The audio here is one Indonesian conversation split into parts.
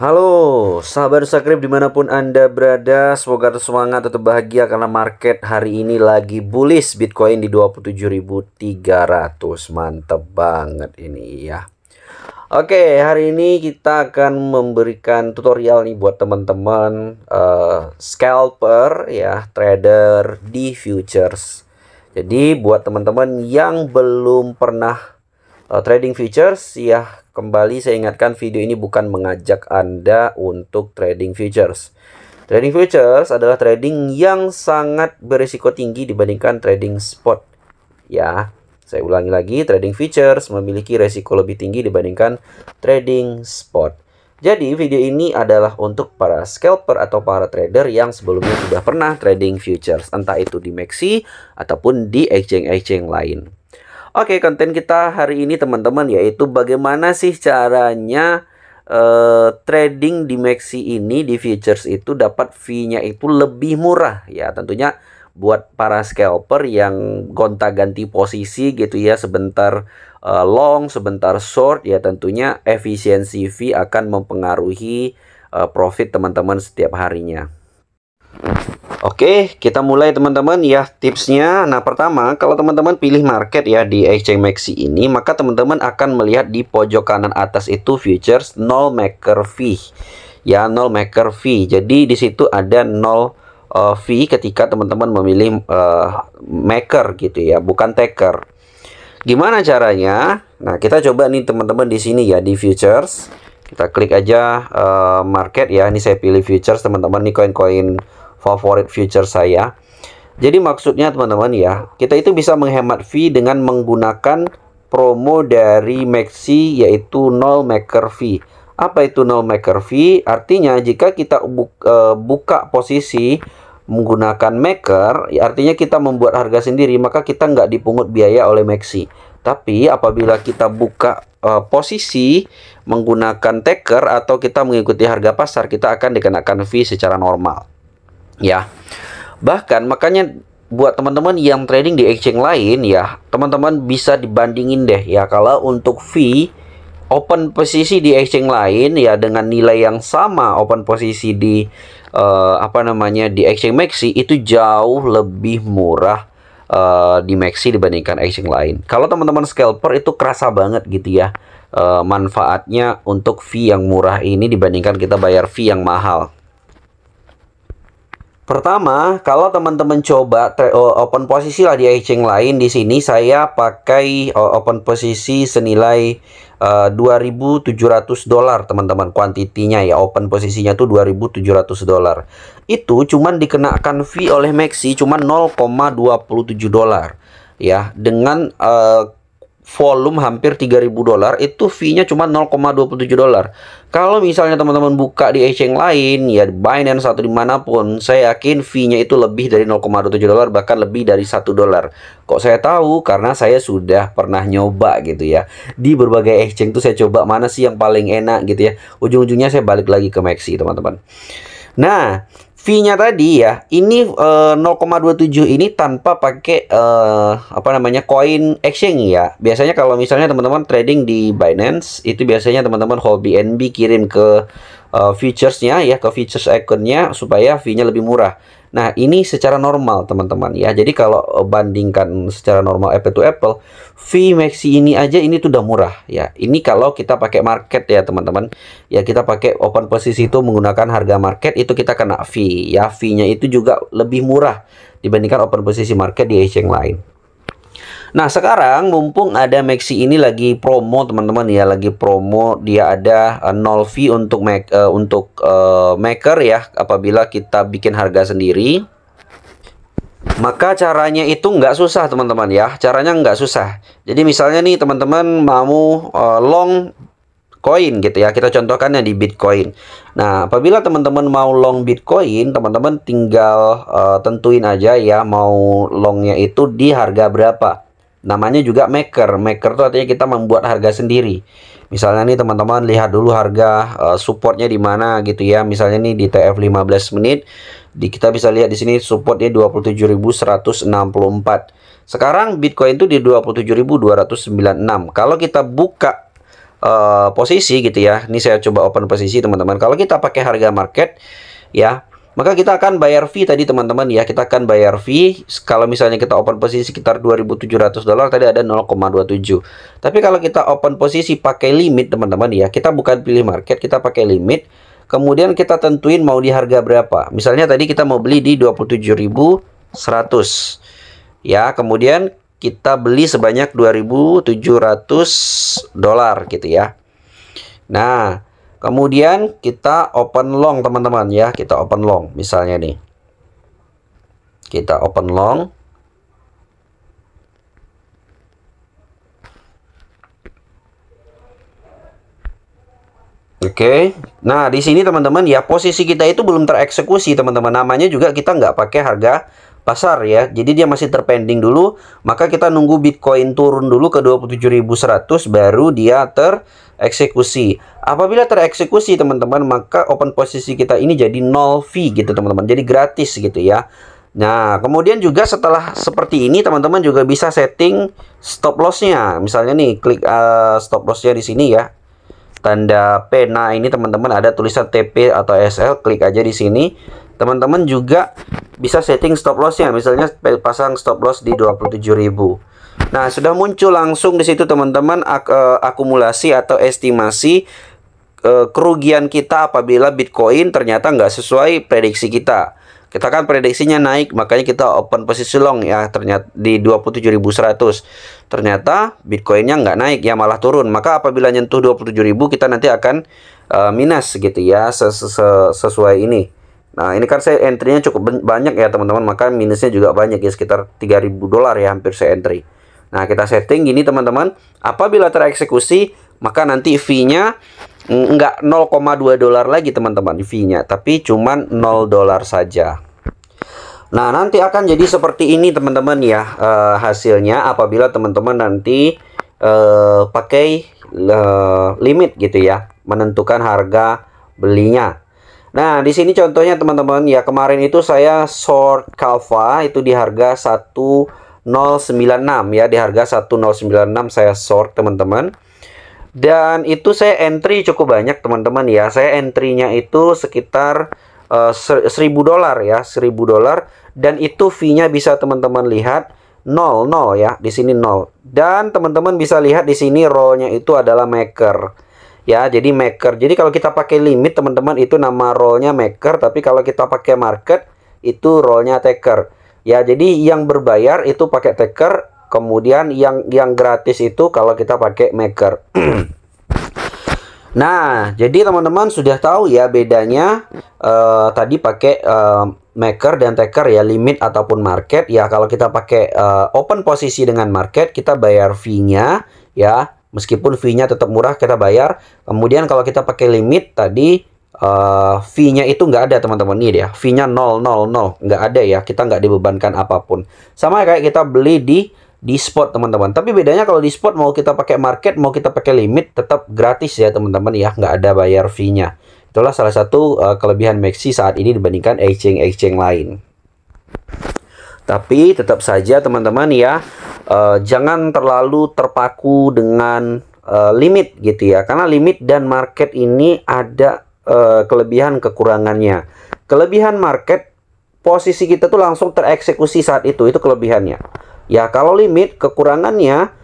Halo, sahabat subscribe dimanapun Anda berada, semoga tetap semangat, tetap bahagia karena market hari ini lagi bullish. Bitcoin di 27.300, mantep banget ini ya. Oke, hari ini kita akan memberikan tutorial nih buat teman-teman scalper ya, trader di futures. Jadi buat teman-teman yang belum pernah trading futures ya, kembali saya ingatkan, video ini bukan mengajak Anda untuk trading futures. Trading futures adalah trading yang sangat berisiko tinggi dibandingkan trading spot. Ya, saya ulangi lagi, trading futures memiliki resiko lebih tinggi dibandingkan trading spot. Jadi video ini adalah untuk para scalper atau para trader yang sebelumnya sudah pernah trading futures, entah itu di MEXC ataupun di exchange-exchange lain. Oke, konten kita hari ini teman-teman yaitu bagaimana sih caranya trading di MEXC ini, di futures itu dapat fee-nya itu lebih murah ya. Tentunya buat para scalper yang gonta-ganti posisi gitu ya, sebentar long, sebentar short ya, tentunya efisiensi fee akan mempengaruhi profit teman-teman setiap harinya. Oke, kita mulai teman-teman ya tipsnya. Nah, pertama, kalau teman-teman pilih market ya di exchange MEXC ini, maka teman-teman akan melihat di pojok kanan atas itu futures null maker fee. Ya, null maker fee. Jadi di situ ada null fee ketika teman-teman memilih maker gitu ya, bukan taker. Gimana caranya? Nah, kita coba nih teman-teman di sini ya di futures. Kita klik aja market ya. Ini saya pilih futures teman-teman, nih koin-koin favorit future saya. Jadi maksudnya teman-teman ya, kita itu bisa menghemat fee dengan menggunakan promo dari MEXC yaitu null maker fee. Apa itu null maker fee? Artinya jika kita buka posisi menggunakan maker, ya artinya kita membuat harga sendiri, maka kita nggak dipungut biaya oleh MEXC. Tapi apabila kita buka posisi menggunakan taker atau kita mengikuti harga pasar, kita akan dikenakan fee secara normal. Ya, bahkan makanya buat teman-teman yang trading di exchange lain ya, teman-teman bisa dibandingin deh ya. Kalau untuk fee open posisi di exchange lain ya dengan nilai yang sama open posisi di di exchange MEXC itu jauh lebih murah di MEXC dibandingkan exchange lain. Kalau teman-teman scalper itu kerasa banget gitu ya manfaatnya untuk fee yang murah ini dibandingkan kita bayar fee yang mahal. Pertama, kalau teman-teman coba open posisi lah di exchange lain, di sini saya pakai open posisi senilai $2.700 teman-teman, kuantitinya ya, open posisinya tuh $2.700. Itu cuman dikenakan fee oleh MEXC cuman $0,27 ya, dengan volume hampir $3.000 itu fee-nya cuma $0,27. Kalau misalnya teman-teman buka di exchange lain ya, Binance atau dimanapun, saya yakin fee-nya itu lebih dari $0,27, bahkan lebih dari $1. Kok saya tahu? Karena saya sudah pernah nyoba gitu ya. Di berbagai exchange tuh saya coba mana sih yang paling enak gitu ya. Ujung-ujungnya saya balik lagi ke MEXC teman-teman. Nah, fee-nya tadi ya, ini 0,27 ini tanpa pakai koin exchange ya. Biasanya kalau misalnya teman-teman trading di Binance, itu biasanya teman-teman hold BNB, kirim ke futuresnya ya, ke futures account-nya supaya fee-nya lebih murah. Nah, ini secara normal teman-teman ya. Jadi kalau bandingkan secara normal apple to apple, fee MEXC ini aja ini tuh udah murah ya. Ini kalau kita pakai market ya teman-teman. Ya, kita pakai open posisi itu menggunakan harga market, itu kita kena fee ya. Fee-nya itu juga lebih murah dibandingkan open posisi market di exchange lain. Nah, sekarang mumpung ada MEXC ini lagi promo teman-teman ya, lagi promo, dia ada nol fee untuk maker ya. Apabila kita bikin harga sendiri, maka caranya itu nggak susah teman-teman ya. Caranya nggak susah. Jadi misalnya nih teman-teman mau long koin gitu ya, kita contohkannya di Bitcoin. Nah, apabila teman-teman mau long Bitcoin, teman-teman tinggal tentuin aja ya mau longnya itu di harga berapa. Namanya juga maker. Maker itu artinya kita membuat harga sendiri. Misalnya nih teman-teman lihat dulu harga supportnya di mana gitu ya. Misalnya nih di TF 15 menit, kita bisa lihat di sini supportnya 27.164. Sekarang Bitcoin itu di 27.296. Kalau kita buka posisi gitu ya. Ini saya coba open posisi teman-teman. Kalau kita pakai harga market ya, maka kita akan bayar fee tadi teman-teman ya. Kita akan bayar fee kalau misalnya kita open posisi sekitar $2.700, tadi ada 0,27. Tapi kalau kita open posisi pakai limit teman-teman ya, kita bukan pilih market, kita pakai limit. Kemudian kita tentuin mau di harga berapa. Misalnya tadi kita mau beli di 27.100. Ya, kemudian kita beli sebanyak $2.700 gitu ya. Nah, kemudian kita open long teman-teman ya. Kita open long misalnya nih. Kita open long. Oke. Nah, di sini teman-teman ya, posisi kita itu belum tereksekusi teman-teman. Namanya juga kita nggak pakai harga pasar ya. Jadi dia masih terpending dulu. Maka kita nunggu Bitcoin turun dulu ke 27.100 baru dia tereksekusi. Apabila tereksekusi teman-teman, maka open posisi kita ini jadi nol fee gitu teman-teman. Jadi gratis gitu ya. Nah, kemudian juga setelah seperti ini teman-teman juga bisa setting stop loss-nya. Misalnya nih, klik stop loss-nya di sini ya. Tanda pena ini teman-teman ada tulisan TP atau SL, klik aja di sini. Teman-teman juga bisa setting stop loss-nya, misalnya pasang stop loss di 27.000. Nah, sudah muncul langsung di situ teman-teman akumulasi atau estimasi kerugian kita apabila Bitcoin ternyata nggak sesuai prediksi kita. Kita kan prediksinya naik, makanya kita open posisi long ya, ternyata di 27.100. Ternyata Bitcoinnya nggak naik ya, malah turun. Maka apabila nyentuh 27.000 kita nanti akan minus gitu ya, sesuai ini. Nah, ini kan saya entry-nya cukup banyak ya teman-teman, maka minusnya juga banyak ya, sekitar $3.000 ya hampir saya entry. Nah, kita setting gini teman-teman. Apabila tereksekusi, maka nanti fee-nya nggak $0,2 lagi teman-teman fee-nya, tapi cuman $0 saja. Nah, nanti akan jadi seperti ini teman-teman ya hasilnya apabila teman-teman nanti pakai limit gitu ya, menentukan harga belinya. Nah, di sini contohnya teman-teman ya, kemarin itu saya short Calva itu di harga 1096 ya, di harga 1096 saya short teman-teman. Dan itu saya entry cukup banyak teman-teman ya. Saya entry-nya itu sekitar $1.000 ya, $1.000, dan itu fee-nya bisa teman-teman lihat 0 ya, di sini 0. Dan teman-teman bisa lihat di sini roll-nya itu adalah maker. Ya, jadi maker. Jadi kalau kita pakai limit teman-teman itu nama roll-nya maker, tapi kalau kita pakai market itu roll-nya taker. Ya, jadi yang berbayar itu pakai taker. Kemudian yang gratis itu kalau kita pakai maker. Nah, jadi teman-teman sudah tahu ya bedanya tadi pakai maker dan taker ya, limit ataupun market. Ya, kalau kita pakai open posisi dengan market, kita bayar fee-nya ya. Meskipun fee-nya tetap murah, kita bayar. Kemudian kalau kita pakai limit tadi, fee-nya itu nggak ada teman-teman. Ini dia, fee-nya 0, nggak ada ya. Kita nggak dibebankan apapun. Sama kayak kita beli di spot teman-teman. Tapi bedanya kalau di spot mau kita pakai market, mau kita pakai limit, tetap gratis ya teman-teman ya, nggak ada bayar fee-nya. Itulah salah satu kelebihan Maxi saat ini dibandingkan exchange lain. Tapi tetap saja teman-teman ya, jangan terlalu terpaku dengan limit gitu ya, karena limit dan market ini ada kelebihan kekurangannya. Kelebihan market, posisi kita tuh langsung tereksekusi saat itu kelebihannya. Ya, kalau limit kekurangannya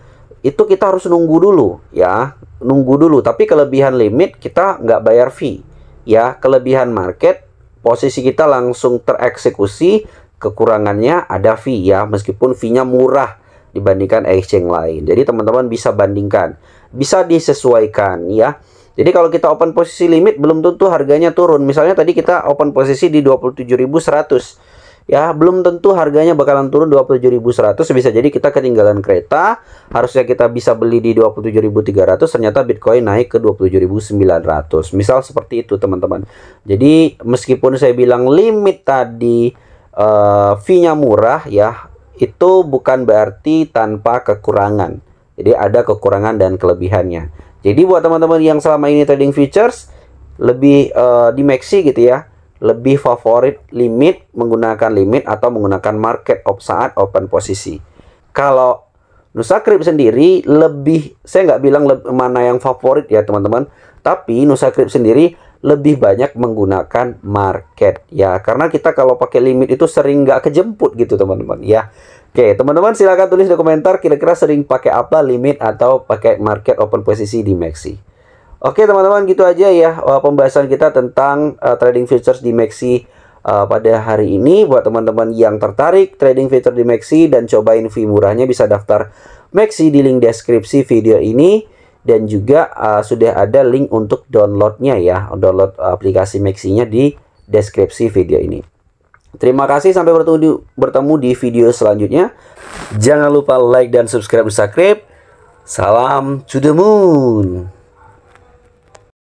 itu kita harus nunggu dulu ya, nunggu dulu. Tapi kelebihan limit kita nggak bayar fee ya. Kelebihan market, posisi kita langsung tereksekusi, kekurangannya ada fee ya, meskipun fee-nya murah dibandingkan exchange lain. Jadi teman-teman bisa bandingkan, bisa disesuaikan ya. Jadi kalau kita open posisi limit belum tentu harganya turun. Misalnya tadi kita open posisi di 27.100 ya, belum tentu harganya bakalan turun 27.100. Bisa jadi kita ketinggalan kereta, harusnya kita bisa beli di 27.300, ternyata Bitcoin naik ke 27.900. Misal seperti itu teman-teman. Jadi meskipun saya bilang limit tadi fee-nya murah ya, itu bukan berarti tanpa kekurangan. Jadi ada kekurangan dan kelebihannya. Jadi buat teman-teman yang selama ini trading futures lebih di Maxi gitu ya, lebih favorit limit, menggunakan limit atau menggunakan market saat open posisi. Kalau Nusa Krip sendiri lebih, saya nggak bilang mana yang favorit ya teman-teman, tapi Nusa Krip sendiri lebih banyak menggunakan market ya, karena kita kalau pakai limit itu sering nggak kejemput gitu teman-teman ya. Oke teman-teman, silahkan tulis di komentar kira-kira sering pakai apa, limit atau pakai market open posisi di MACD. Oke teman-teman, gitu aja ya pembahasan kita tentang trading futures di MACD pada hari ini. Buat teman-teman yang tertarik trading future di MACD dan cobain fee murahnya, bisa daftar MACD di link deskripsi video ini. Dan juga sudah ada link untuk downloadnya ya, download aplikasi MACD-nya di deskripsi video ini. Terima kasih, sampai bertemu di video selanjutnya. Jangan lupa like dan subscribe Nusa Krip. Salam to the moon.